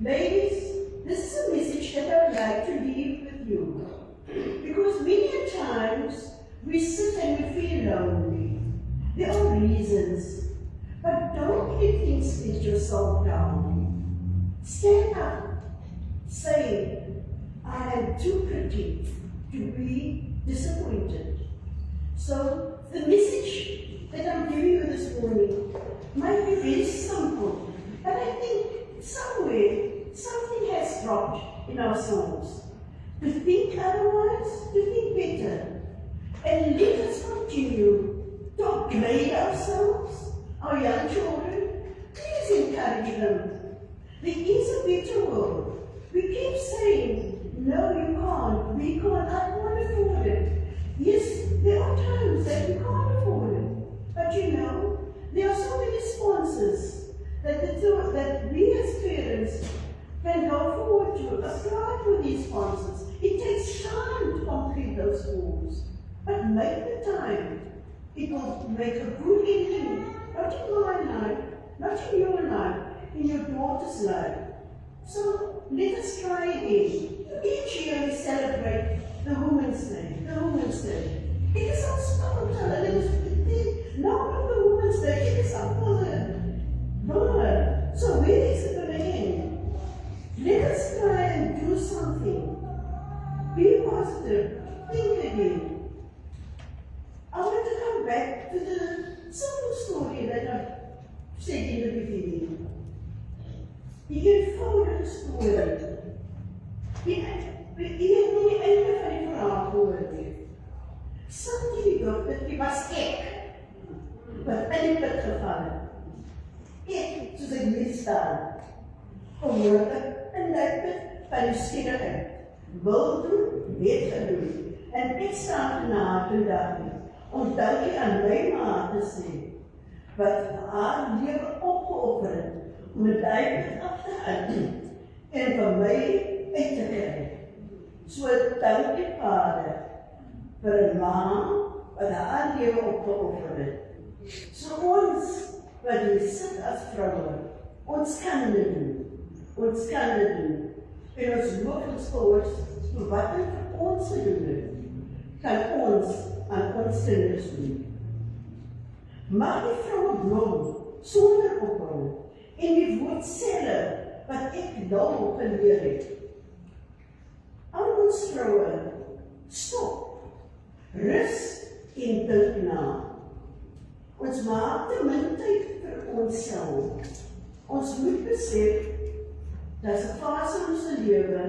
Ladies, this is a message that I would like to leave with you. Because many times we sit and we feel lonely. There are reasons. But don't let things get yourself down. Stand up. Say, I am too pretty to be disappointed. So the message that I'm giving you this morning might be very simple, but I think somewhere something has dropped in our souls. To think otherwise, to think better. And let us continue to upgrade ourselves, our young children. Please encourage them. There is a better world. We keep saying, no, you can't, we can't, I can't afford it. Yes, there are times that we can't afford it. But you know, there are so many sponsors that we as parents can go forward to apply for these sponsors. It takes time to complete those forms. But make the time. It will make a good ending, not in my life, not in your life, in your daughter's life. So let us try again. Each year we celebrate the Women's Day, It is our sponsor, it is the name of the Women's Day, it is our Lord. So where is it going to end? Let us try and do something. Be positive, think again. I want to come back to the simple story that I said in the beginning. Die eenvoudige storie. Die het nie die einde van die verhaal gehoor nie. Sandy die dokter, die was ek, wat in die put geval het. Ek, soos ek hier staan, gewoonlik in die put van die skienigheid. Wil doen, het gedoen. En ek staan vanavond en dag nie. Onthou jy aan my ma te sê, wat haar lewe opgeoffer het, om het uit af te halen en vir my uit te kry. So dankie Vader vir 'n ma wat haar lewe opgeoffer het So ons, wat hier sit as vroue, ons kan dit doen. Ons kan dit doen. En ons loop ons voort, vir wat dit vir ons gedoen het, kan ons aan ons kinders doen. Mag die vroue blom, sonder ophou, en die woordselle, wat ek nou geleer het. Al ons vroue, stop, rus en dink na. Ons maak te min tyd vir onsself. Ons moet besef, dat is 'n fase in ons lewe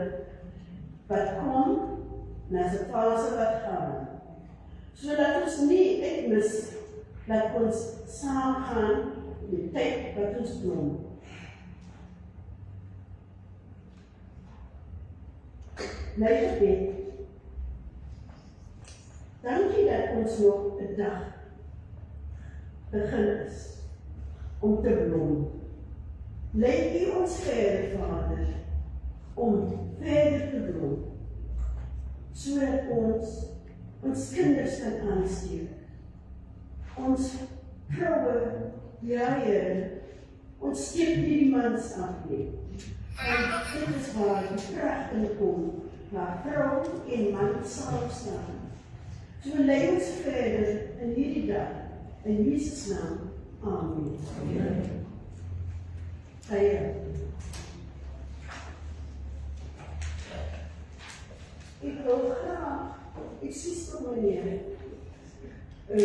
wat kom, en dat is 'n fase wat gaan. Sodat ons nie uitmis, dat ons saam gaan met tyd wat ons blom. My gebed, dankie dat ons nog 'n dag begin is om te blom. Leid U ons verder, Vader, om verder te blom, sodat ons kinders kan aansteek. Ons vroue, ja Here, ons steek nie die mans af nie. Want dit is waar die krag in kom, waar vrou en man saam staan. So lei ons verder in hierdie dag, in Jesus naam. Amen. Heer, ek wil graag, ek sies vir meneer, vir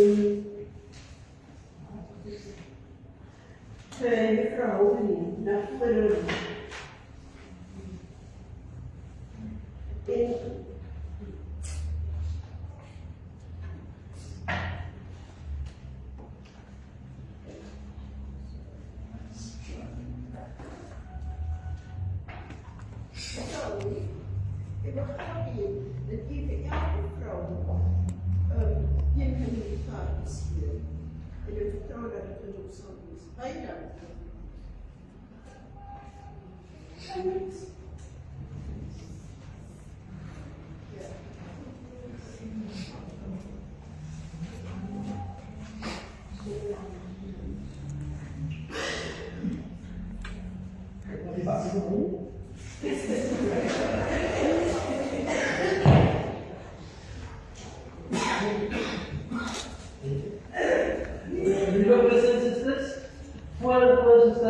juffrou Houding, na vore. En ik wil graag dat u voor elke vrouw een van die taken stuurt. En ik vertrouw dat het genoeg zal zijn. Baie dankie. Brothers and sisters, for the first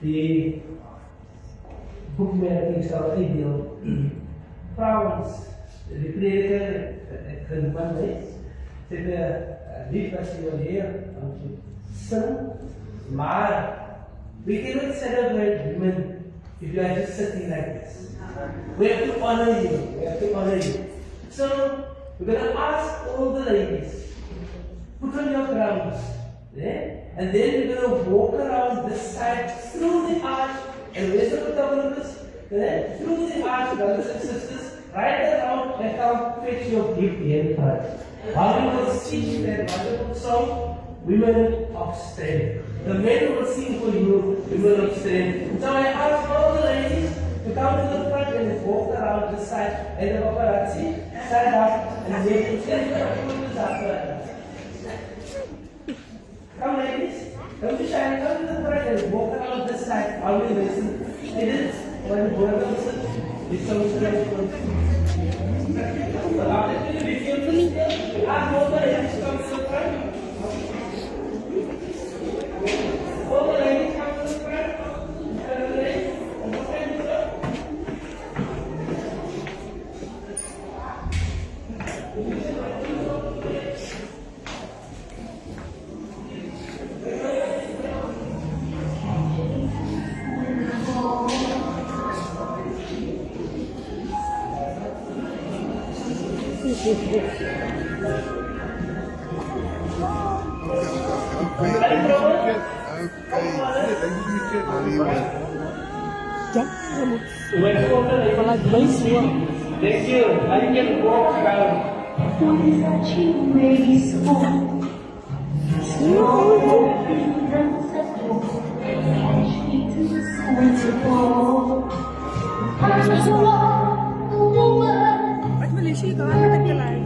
the book making style ideal. Vrouwens, de prediker, het man is, zit niet wat ze wil leren, om te zingen, maar we cannot celebrate women if you are just sitting like this. We have to honor you. We have to honor you. So we're going to ask all the ladies, put on your crowns, and then we're going to walk around this side through the arch, and where's the photographers? Through the arch, brothers and sisters, right around and come fetch your gift here in front. While we will sing that wonderful song, Women of Strength. The men will sing for you, Women of Strength. So I ask all the ladies to come to the front and walk around this side, and the paparazzi stand up and they stand up. Come ladies, don't be shy, come to the front and walk around this side while we listen. It is when we listen, it's so stressful. But after you listen, we ask all the ladies to come to the front. All the ladies come to the front. Thank you. I can walk around. What is that you made so? Ba't Malaysia ka? Ba't nagka-live?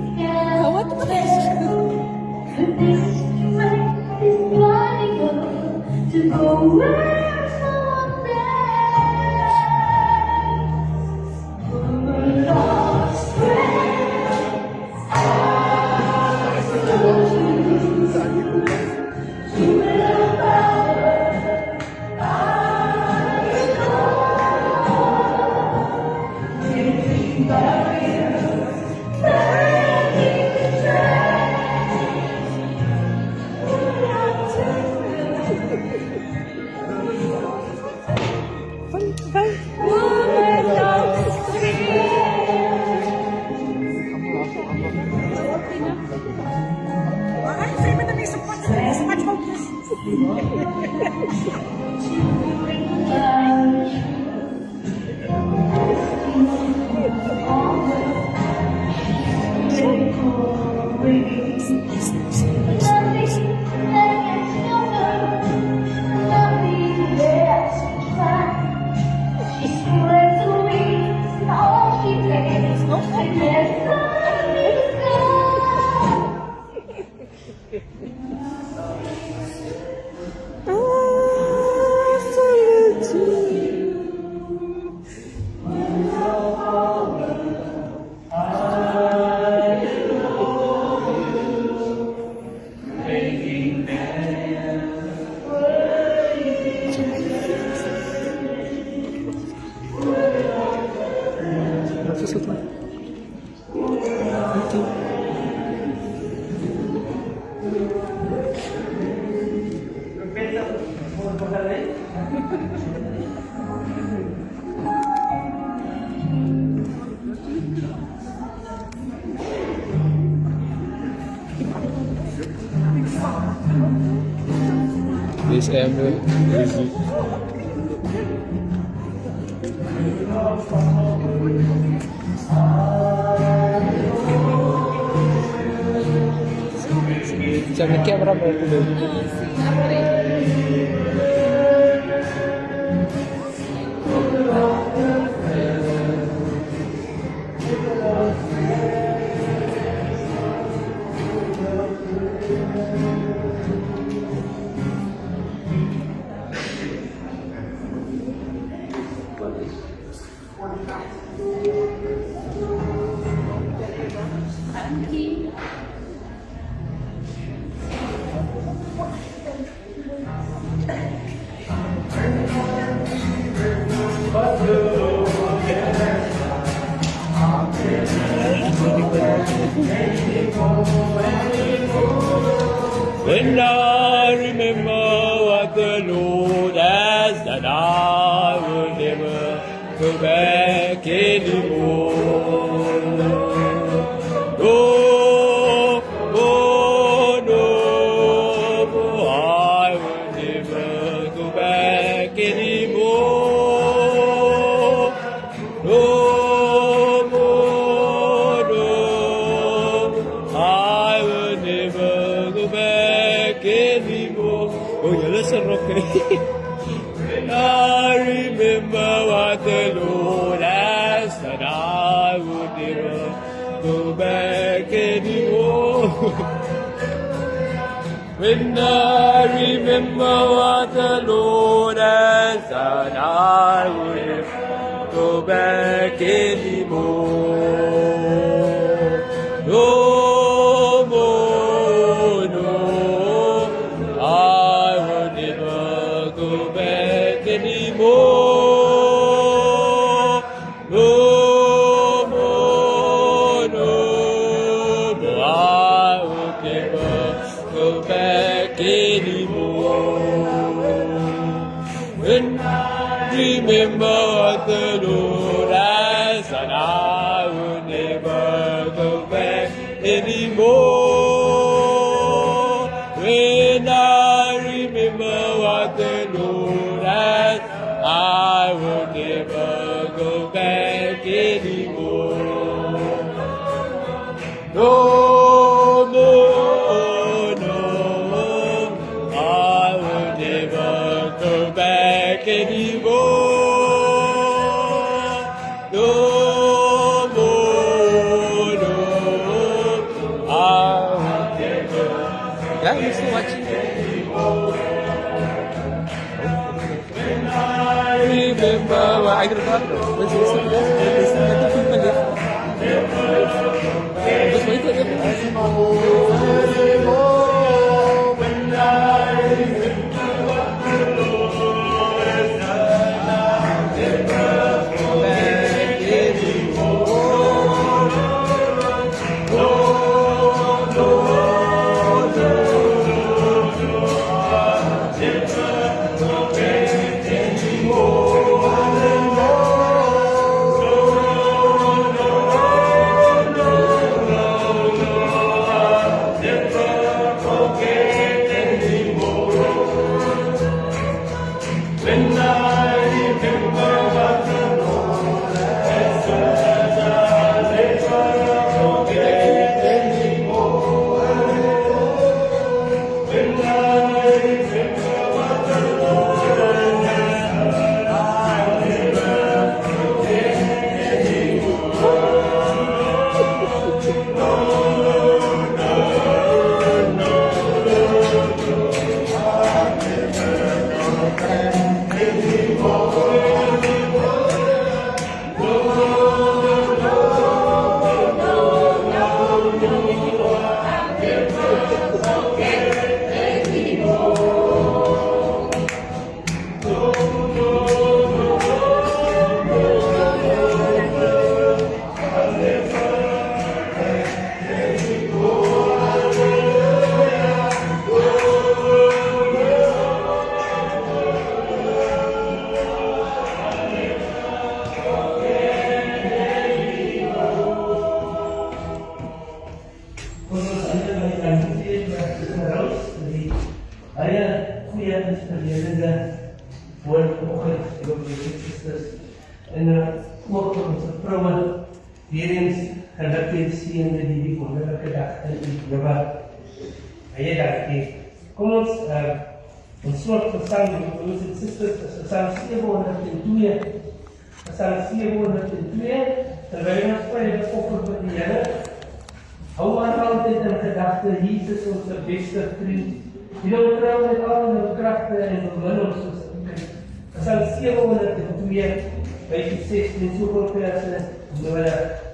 What Malaysia? This ever easy. Jangan kamera dulu. When I remember what the Lord has done, I will never go back anymore. No, oh, no, I will never go back anymore. No, I will never go back anymore. Oh, yeah, listen, okay. I remember what the Lord has done. I would never go back anymore. When I remember what the Lord has done, I would never go back anymore. No more, no, I will never go back anymore. No more, no, I will never go back anymore. When I remember what the Lord has done, I will never go back anymore. When I remember what the Lord has, I will never go back anymore. No more, no, I will never go back anymore. No more, no, I will never. Yeah, you're still watching. I remember what I don't know. Let's listen to this. Let's wait till is verlede woordvanoggend en ook die sisters. En ook vir ons vroue, weer eens geluk en seën met die wonderlike dag in die lewe. Baie dankie. Kom ons slot gesang met ons en sisters, Psalm 702. Psalm 702, terwyl ons vir die offer vir die Here. Hou maar altyd in gedagte, Jesus ons beste vriend. Die trou met al ons kragte en bemin ons soos Psalm 702, by die 16 soveel verse nodig.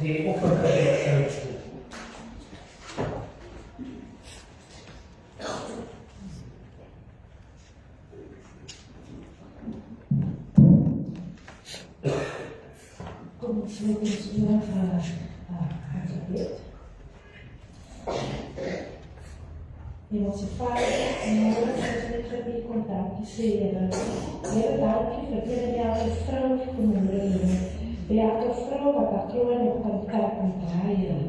die oppergebed doen. Kom ons loop ons oor gebed. Hemelse Vader, en môre is net vir u kon dankie sê, Here. Here, dankie vir elke vrou vanmôre, Here. Vir elke vrou wat haar kroon op kan draai, Here.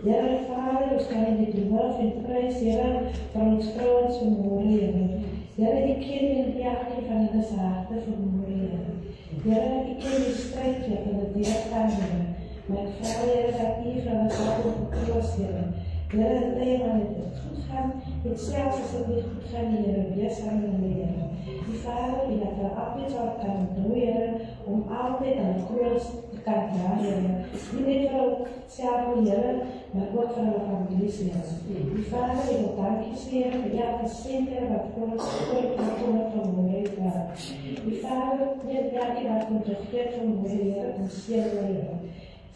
Here, Vader, ons kan in die loof en prys, Here, van ons vrouens vanmôre, Here. Here, ek ken elke van hulle se harte vanmôre, Here. Here, ek ken die stryd wat hulle deurgaan, Here. Maar ek vra, Here, dat u vir hulle sal vertroos, Here. Here, lei maar net het goed gaan, het selfs as het nie goed gaan, Here, wees aan hulle, Here. Die Vader, die dat hulle altyd sal kan doen, Here, om altyd aan die kroon te kan dra, Here. Nie net vir hulle self, Here, maar ook vir hulle families, Here. Die Vader, ek wil dankie sê, Here, vir elke senter wat ooit kan vanmôre, Here. Die Vader, net elke wat moet vergeet vanmôre, Here, en seën hulle, Here.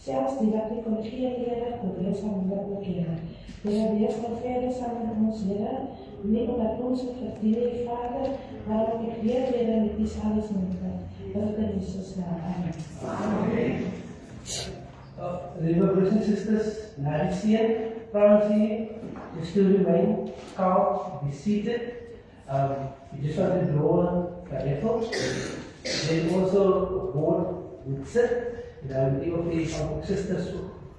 Selfs die wat nie kon gee, Here, kon wees aan hulle ook, Here. Here, wees nog verder saam met ons, Here, nie omdat ons het verdien, Vader, maar ook ek weet, Here, met die alles mogelijk. Dat in Jesus naam. Amen. Dear brothers and sisters, na die seën, Francie, you still remain calm, be seated. You just want to draw the effort. Then also board would sit. Dan die ook die sisters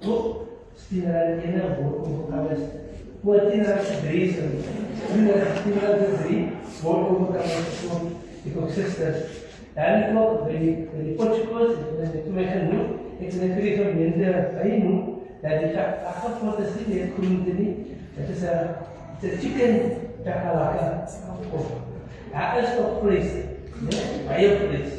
ook stuur hulle ene woord overkomers voor 10:03 woord overkomers van die ook sisters. Dan ook by die Portuguese, ek het my genoem, ek het net vir mense genoem dat die agtervoor is nie meer groente nie. Dit is 'n chicken chakalaka. Daar is ook vlees, baie vlees.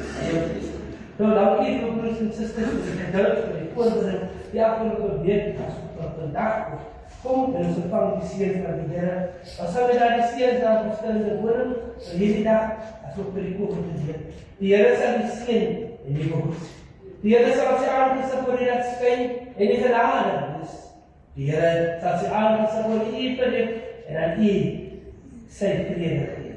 Nou, dankie vir broers en susters vir die geduld vir die vordering die afgelope week tot vandag. Kom en ons ontvang die seën van die Here. Ons sal met daardie seën dan verskillende woorde vir hierdie dag as ook vir die komende week. Die Here sal die seën en die behoed. Die Here sal sy aangesig oor u laat skyn en die genade is. Die Here sal sy aangesig oor u verhef en aan u sy vrede gee.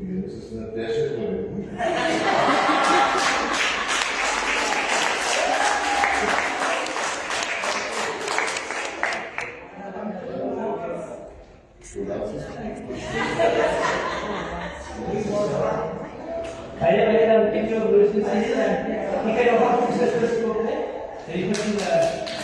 This is the desert way. Kaya lang tingin mo gusto sa isa. Ikaw yung ako sa Facebook na. Jadi pasti